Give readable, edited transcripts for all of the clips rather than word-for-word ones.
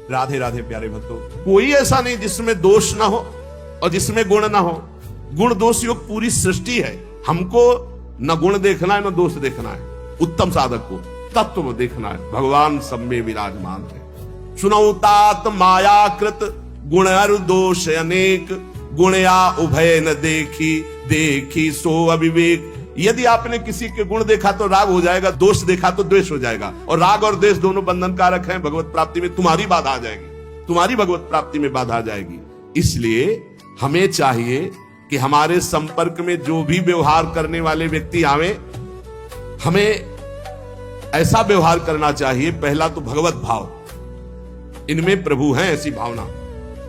राधे राधे प्यारे भक्तों, कोई ऐसा नहीं जिसमें दोष ना हो और जिसमें गुण ना हो। गुण दोष युक्त पूरी सृष्टि है। हमको न गुण देखना है न दोष देखना है। उत्तम साधक को तत्व देखना है। भगवान सब में विराजमान है। सुनौ तात मायाकृत गुण और दोष अनेक, गुणया उभय न देखी, देखी सो अविवेक। यदि आपने किसी के गुण देखा तो राग हो जाएगा, दोष देखा तो द्वेष हो जाएगा, और राग और द्वेष दोनों बंधन कारक हैं। भगवत प्राप्ति में तुम्हारी बाधा आ जाएगी, तुम्हारी भगवत प्राप्ति में बाधा आ जाएगी। इसलिए हमें चाहिए कि हमारे संपर्क में जो भी व्यवहार करने वाले व्यक्ति आवे, हमें ऐसा व्यवहार करना चाहिए। पहला तो भगवत भाव, इनमें प्रभु हैं, ऐसी भावना।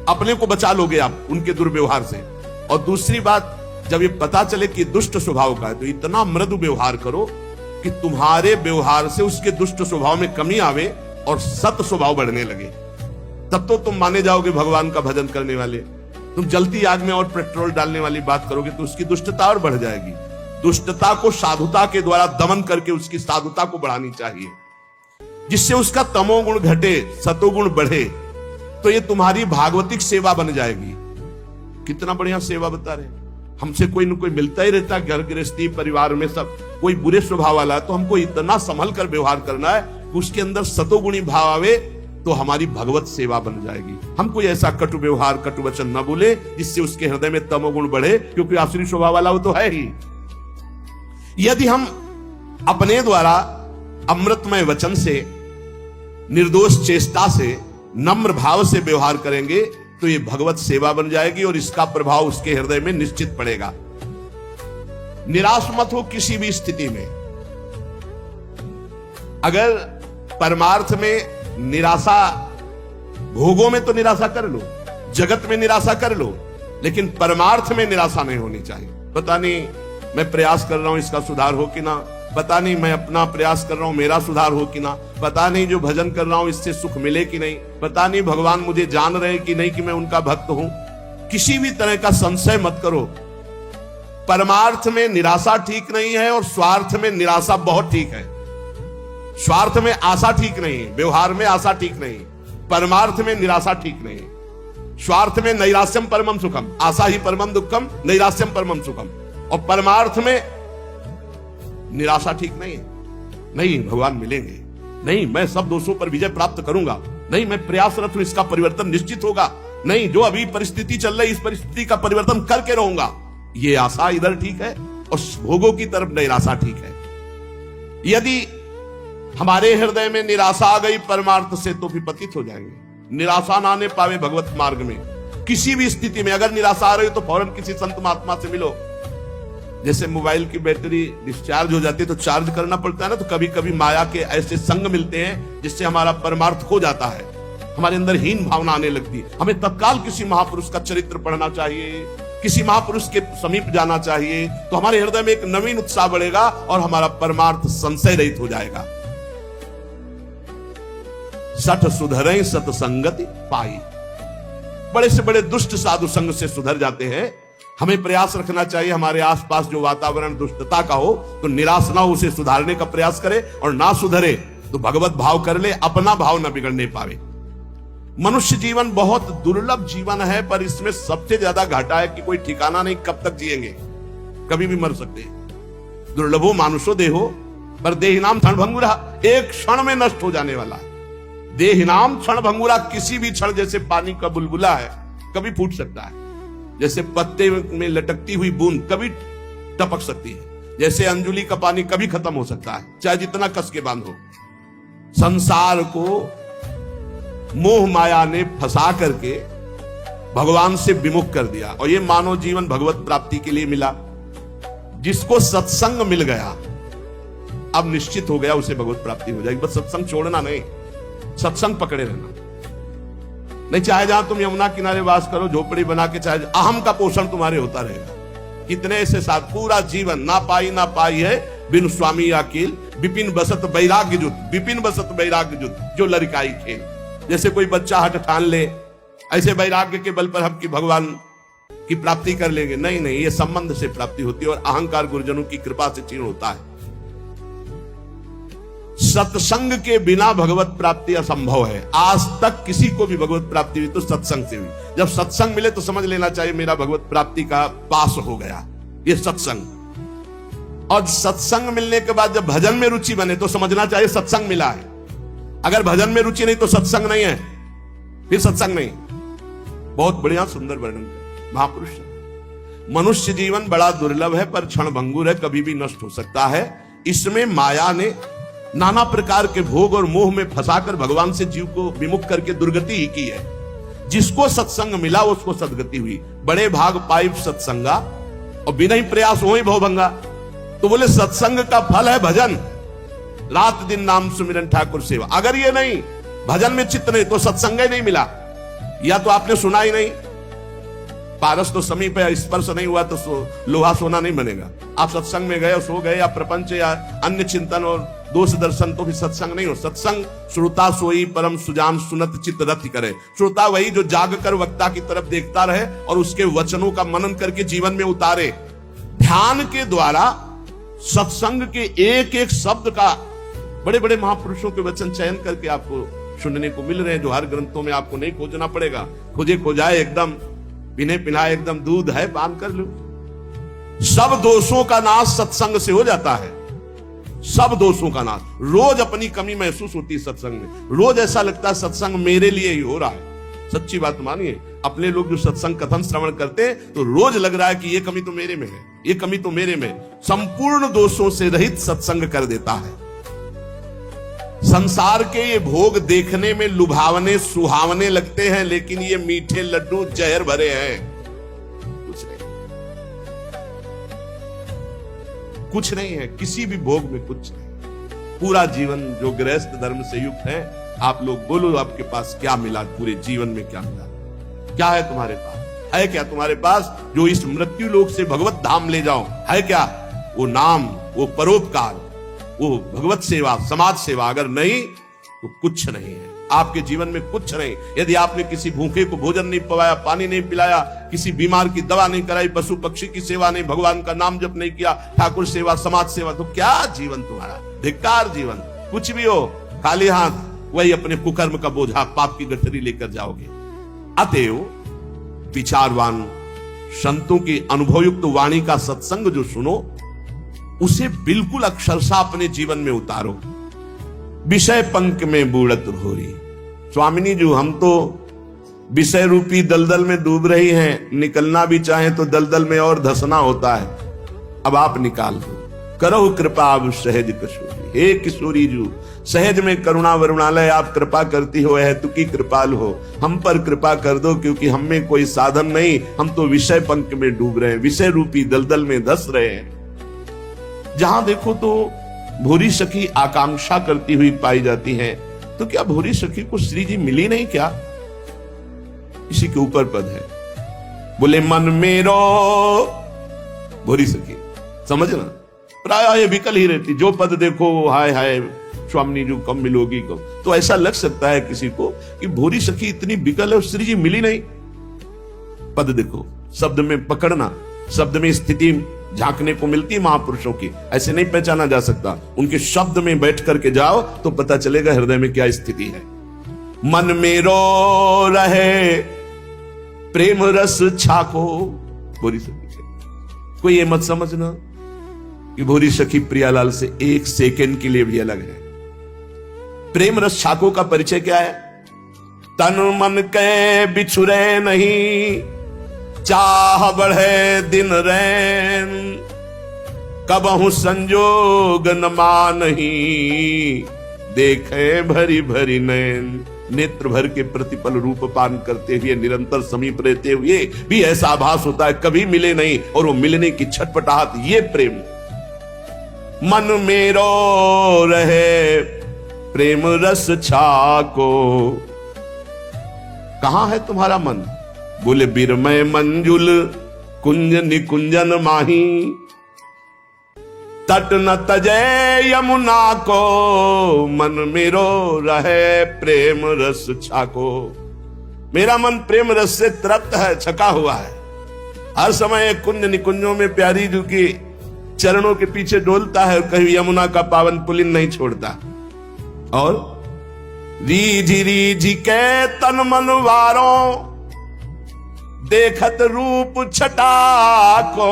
अपने को बचा लोगे आप उनके दुर्व्यवहार से। और दूसरी बात, जब ये पता चले कि दुष्ट स्वभाव का है तो इतना मृदु व्यवहार करो कि तुम्हारे व्यवहार से उसके दुष्ट स्वभाव में कमी आवे और सत स्वभाव बढ़ने लगे। तब तो तुम माने जाओगे भगवान का भजन करने वाले। तुम जलती आग में और पेट्रोल डालने वाली बात करोगे तो उसकी दुष्टता और बढ़ जाएगी। दुष्टता को साधुता के द्वारा दमन करके उसकी साधुता को बढ़ानी चाहिए, जिससे उसका तमोगुण घटे, सतोगुण बढ़े। तो ये तुम्हारी भागवतिक सेवा बन जाएगी। कितना बढ़िया सेवा बता रहे। हमसे कोई न कोई मिलता ही रहता, घर गृहस्थी परिवार में सब कोई बुरे स्वभाव वाला है, तो हमको इतना संभल कर व्यवहार करना है कि उसके अंदर सतोगुणी भाव आवे, तो हमारी भगवत सेवा बन जाएगी। हम कोई ऐसा कटु व्यवहार, कटु वचन न बोले जिससे उसके हृदय में तमोगुण बढ़े, क्योंकि आसुरी स्वभाव वाला वो तो है ही। यदि हम अपने द्वारा अमृतमय वचन से, निर्दोष चेष्टा से, नम्र भाव से व्यवहार करेंगे तो ये भगवत सेवा बन जाएगी और इसका प्रभाव उसके हृदय में निश्चित पड़ेगा। निराश मत हो किसी भी स्थिति में। अगर परमार्थ में निराशा, भोगों में तो निराशा कर लो, जगत में निराशा कर लो, लेकिन परमार्थ में निराशा नहीं होनी चाहिए। पता नहीं मैं प्रयास कर रहा हूं इसका सुधार हो कि ना, पता नहीं मैं अपना प्रयास कर रहा हूं मेरा सुधार हो कि ना, पता नहीं जो भजन कर रहा हूं इससे सुख मिले कि नहीं, पता नहीं भगवान मुझे जान रहे कि नहीं कि मैं उनका भक्त हूं। किसी भी तरह का संशय मत करो। परमार्थ में निराशा ठीक नहीं है और स्वार्थ में निराशा बहुत ठीक है। स्वार्थ में आशा ठीक नहीं, व्यवहार में आशा ठीक नहीं, परमार्थ में निराशा ठीक नहीं। स्वार्थ में नैराश्यम परमम सुखम, आशा ही परमम दुखम, नैराश्यम परमम सुखम। और परमार्थ में निराशा ठीक नहीं है। नहीं भगवान मिलेंगे, नहीं मैं सब दोषों पर विजय प्राप्त करूंगा, नहीं मैं प्रयासरत हूं इसका परिवर्तन निश्चित होगा, नहीं जो अभी परिस्थिति चल रही इस परिस्थिति का परिवर्तन करके रहूंगा, ये आशा इधर ठीक है और भोगों की तरफ निराशा ठीक है। यदि हमारे हृदय में निराशा आ गई परमार्थ से तो भी पतित हो जाएंगे। निराशा ना आने पावे भगवत मार्ग में। किसी भी स्थिति में अगर निराशा आ रही हो तो फौरन किसी संत महात्मा से मिलो। जैसे मोबाइल की बैटरी डिस्चार्ज हो जाती है तो चार्ज करना पड़ता है ना, तो कभी कभी माया के ऐसे संग मिलते हैं जिससे हमारा परमार्थ खो जाता है, हमारे अंदर हीन भावना आने लगती है। हमें तत्काल किसी महापुरुष का चरित्र पढ़ना चाहिए, किसी महापुरुष के समीप जाना चाहिए, तो हमारे हृदय में एक नवीन उत्साह बढ़ेगा और हमारा परमार्थ संशय रहित हो जाएगा। सठ सुधरे सतसंगति पाई। बड़े से बड़े दुष्ट साधु संग से सुधर जाते हैं। हमें प्रयास रखना चाहिए हमारे आसपास जो वातावरण दुष्टता का हो तो निराश ना हो, उसे सुधारने का प्रयास करे, और ना सुधरे तो भगवत भाव कर ले, अपना भाव ना बिगड़ने पावे। मनुष्य जीवन बहुत दुर्लभ जीवन है, पर इसमें सबसे ज्यादा घाटा है कि कोई ठिकाना नहीं कब तक जिएंगे, कभी भी मर सकते हैं। दुर्लभो मानुषो देहो पर देहिनाम क्षणभंगुरा, एक क्षण में नष्ट हो जाने वाला है। देहिनाम क्षणभंगुरा, किसी भी क्षण, जैसे पानी का बुलबुला है कभी फूट सकता है, जैसे पत्ते में लटकती हुई बूंद कभी टपक सकती है, जैसे अंजुली का पानी कभी खत्म हो सकता है, चाहे जितना कस के बांधो। संसार को मोह माया ने फंसा करके भगवान से विमुख कर दिया, और ये मानव जीवन भगवत प्राप्ति के लिए मिला। जिसको सत्संग मिल गया अब निश्चित हो गया उसे भगवत प्राप्ति हो जाएगी। बस सत्संग छोड़ना नहीं, सत्संग पकड़े रहना। नहीं चाहे जहां तुम यमुना किनारे वास करो, झोपड़ी बना के, चाहे अहम का पोषण तुम्हारे होता रहेगा। कितने ऐसे साथ पूरा जीवन ना पाई है बिन स्वामी अकेल, विपिन बसत वैराग्य जुत, विपिन बसत वैराग्य जुत, जो लड़काई खेल। जैसे कोई बच्चा हट ठान ले ऐसे वैराग्य के बल पर हम कि भगवान की प्राप्ति कर लेंगे, नहीं नहीं, ये संबंध से प्राप्ति होती है और अहंकार गुरुजनों की कृपा से क्षीण होता है। सत्संग के बिना भगवत प्राप्ति असंभव है। आज तक किसी को भी भगवत प्राप्ति हुई तो सत्संग से हुई। जब सत्संग मिले तो समझ लेना चाहिए मेरा भगवत प्राप्ति का पास हो गया, ये सत्संग। और सत्संग मिलने के बाद जब भजन में रुचि बने तो समझना चाहिए सत्संग मिला है। अगर भजन में रुचि नहीं तो सत्संग नहीं है, फिर सत्संग नहीं। बहुत बढ़िया सुंदर वर्णन है महापुरुष। मनुष्य जीवन बड़ा दुर्लभ है पर क्षण भंगुर है, कभी भी नष्ट हो सकता है। इसमें माया ने नाना प्रकार के भोग और मोह में फंसाकर भगवान से जीव को विमुख करके दुर्गति ही की है। जिसको सत्संग मिला उसको सदगति हुई। बड़े भाग पाइप सत्संगा और बिना ही प्रयास हो ही भवभंगा। तो बोले सत्संग का फल है भजन, रात दिन नाम सुमिरन ठाकुर सेवा। अगर ये नहीं, भजन में चित्त नहीं, तो सत्संग ही नहीं मिला, या तो आपने सुना ही नहीं। पारस तो समीप है, स्पर्श नहीं हुआ तो लोहा सोना नहीं बनेगा। आप सत्संग में गए, सो गए, या प्रपंच या अन्य चिंतन और दोष दर्शन, तो भी सत्संग नहीं हो। सत्संग श्रोता सोई परम सुजान सुनत चित्त रति करे। श्रोता वही जो जाग कर वक्ता की तरफ देखता रहे और उसके वचनों का मनन करके जीवन में उतारे। ध्यान के द्वारा सत्संग के एक एक शब्द का बड़े बड़े महापुरुषों के वचन चयन करके आपको सुनने को मिल रहे हैं, जो हर ग्रंथों में आपको नहीं खोजना पड़ेगा। खोजे खोजाए एकदम पिने पिलाए एकदम दूध है पान कर लो। सब दोषों का नाश सत्संग से हो जाता है, सब दोषों का नाश। रोज अपनी कमी महसूस होती है सत्संग में, रोज ऐसा लगता है सत्संग मेरे लिए ही हो रहा है। सच्ची बात मानिए, अपने लोग जो सत्संग कथन श्रवण करते हैं तो रोज लग रहा है कि ये कमी तो मेरे में है, ये कमी तो मेरे में। संपूर्ण दोषों से रहित सत्संग कर देता है। संसार के ये भोग देखने में लुभावने सुहावने लगते हैं, लेकिन ये मीठे लड्डू जहर भरे हैं। कुछ नहीं, कुछ नहीं है किसी भी भोग में, कुछ नहीं। पूरा जीवन जो गृहस्थ धर्म से युक्त है, आप लोग बोलो आपके पास क्या मिला, पूरे जीवन में क्या मिला, क्या है तुम्हारे पास? है क्या तुम्हारे पास जो इस मृत्यु लोक से भगवत धाम ले जाओ? है क्या? वो नाम, वो परोपकार, वो भगवत सेवा, समाज सेवा। अगर नहीं तो कुछ नहीं है आपके जीवन में, कुछ नहीं। यदि आपने किसी भूखे को भोजन नहीं पवाया, पानी नहीं पिलाया, किसी बीमार की दवा नहीं कराई, पशु पक्षी की सेवा नहीं, भगवान का नाम जप नहीं किया, ठाकुर सेवा, समाज सेवा, तो क्या जीवन तुम्हारा? धिक्कार जीवन। कुछ भी हो, खाली हाथ वही अपने कुकर्म का बोझा, पाप की गठरी लेकर जाओगे। अतएव विचारवान संतों की अनुभवयुक्त वाणी का सत्संग जो सुनो, उसे बिल्कुल अक्षरशः अपने जीवन में उतारो। विषय पंख में बूढ़त घोरी। स्वामिनी जी, हम तो विषय रूपी दलदल में डूब रही हैं, निकलना भी चाहें तो दलदल में और धसना होता है। अब आप निकाल दो, करो कृपा अब सहज किशोरी। हे किशोरी जू, सहज में करुणा वरुणालय आप कृपा करती हो, है तुकी कृपाल हो, हम पर कृपा कर दो, क्योंकि हम में कोई साधन नहीं, हम तो विषय पंख में डूब रहे हैं, विषय रूपी दलदल में धस रहे हैं। जहां देखो तो भूरी सखी आकांक्षा करती हुई पाई जाती है। तो क्या भूरी सखी को श्री जी मिली नहीं क्या? इसी के ऊपर पद है, बोले मन मेरो भूरी सखी। समझना, प्राय ये विकल ही रहती, जो पद देखो हाय हाय स्वामी जी कब मिलोगी कब। तो ऐसा लग सकता है किसी को कि भूरी सखी इतनी विकल है और श्री जी मिली नहीं। पद देखो, शब्द में पकड़ना, शब्द में स्थिति झांकने को मिलती है महापुरुषों की, ऐसे नहीं पहचाना जा सकता। उनके शब्द में बैठ करके जाओ तो पता चलेगा हृदय में क्या स्थिति है। मन में रो रहे प्रेम रस छाको भूरी सखी से। कोई ये मत समझना कि भूरी सखी प्रियालाल से एक सेकंड के लिए भी अलग है। प्रेम रस छाको का परिचय क्या है? तन मन के बिछुरे नहीं, चाह बढ़े दिन रैन, कबहु संजोग न मानही, देखे भरी भरी नैन। नेत्र भर के प्रतिपल रूप पान करते हुए, निरंतर समीप रहते हुए भी ऐसा आभास होता है कभी मिले नहीं, और वो मिलने की छटपटाहट, ये प्रेम। मन में रो रहे प्रेम रस छाको। कहां है तुम्हारा मन? बोले बिरमय मंजुल कुंज निकुंजन माही, तट न तजय यमुना को, मन मेरो रहे प्रेम रस छाको। मेरा मन प्रेम रस से तृप्त है, छका हुआ है। हर समय कुंज निकुंजों में प्यारी जी की चरणों के पीछे डोलता है, कहीं यमुना का पावन पुलिन नहीं छोड़ता। और रीझी रीझी के तन मन वारों, देखत रूप छटा को।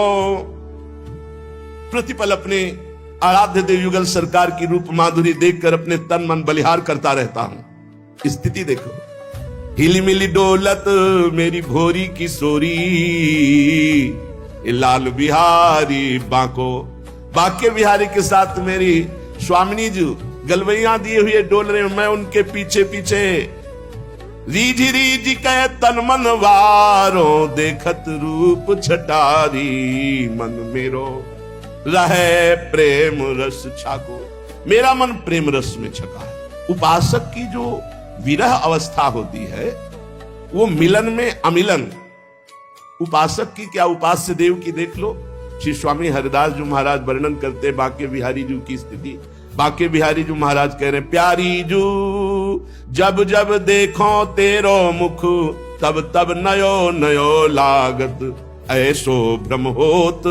प्रतिपल अपने आराध्य देव युगल सरकार की रूप माधुरी देखकर अपने तन मन बलिहार करता रहता हूं। स्थिति देखो, हिली मिली डोलत मेरी भोरी की सोरी, लाल बिहारी बांको। बांके बिहारी के साथ मेरी स्वामिनी जी गलवैया दिए हुए डोल रहे, मैं उनके पीछे पीछे। रीझी रीझी कह तन मन वारों, देखत रूप छटारी, मन मेरो रहे प्रेम रस छाको। मेरा मन प्रेम रस में छका है। उपासक की जो विरह अवस्था होती है वो मिलन में अमिलन। उपासक की क्या, उपास्य देव की देख लो। श्री स्वामी हरिदास जी महाराज वर्णन करते बांके बिहारी जी की स्थिति। बांके बिहारी जी महाराज कह रहे, प्यारी जू जब जब देखो तेरो मुख, तब तब नयो नयो लागत, ऐसो भ्रम होत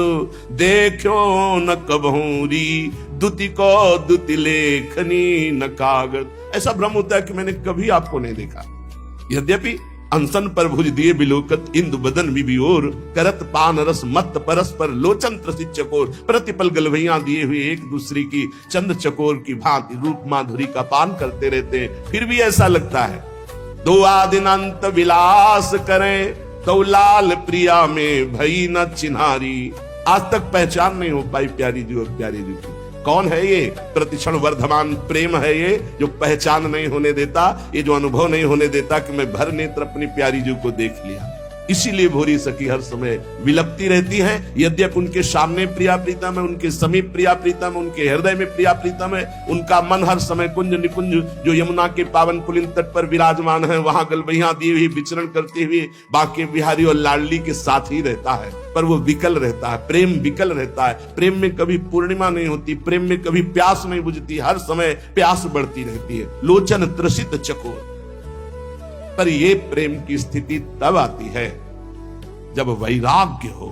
देखो न कबहूरी, दुति को दुति लेखनी न कागज। ऐसा भ्रम होता है कि मैंने कभी आपको नहीं देखा। यद्यपि अनसन पर भुज दिए बिलोकत, इंदु बदन विभियोर, करत पान रस मत परस्पर लोचन त्रसित चकोर। प्रतिपल गलवैया दिए हुए एक दूसरे की चंद चकोर की भांति रूप माधुरी का पान करते रहते, फिर भी ऐसा लगता है दो आदिन अंत विलास करें, तो लाल प्रिया में भई न चिन्हारी। आज तक पहचान नहीं हो पाई प्यारी जी और प्यारी जी की। कौन है ये? प्रतिक्षण वर्धमान प्रेम है ये, जो पहचान नहीं होने देता, ये जो अनुभव नहीं होने देता कि मैं भर नेत्र अपनी प्यारी जी को देख लिया। इसीलिए भोरी सखी हर समय विलपती रहती हैं। यद्यपि उनके सामने प्रिया प्रीतम है, उनके समीप प्रिया प्रीतम है, उनके हृदय में प्रिया प्रीतम है, उनका मन हर समय कुंज निकुंज जो यमुना के पावन पुलिन तट पर विराजमान है, वहां गलबैया दिए हुए विचरण करते हुए बांके बिहारी और लाडली के साथ ही रहता है। पर वो विकल रहता है, प्रेम विकल रहता है। प्रेम में कभी पूर्णिमा नहीं होती, प्रेम में कभी प्यास नहीं बुझती, हर समय प्यास बढ़ती रहती है। लोचन त्रसित चकोर। पर ये प्रेम की स्थिति तब आती है जब वैराग्य हो,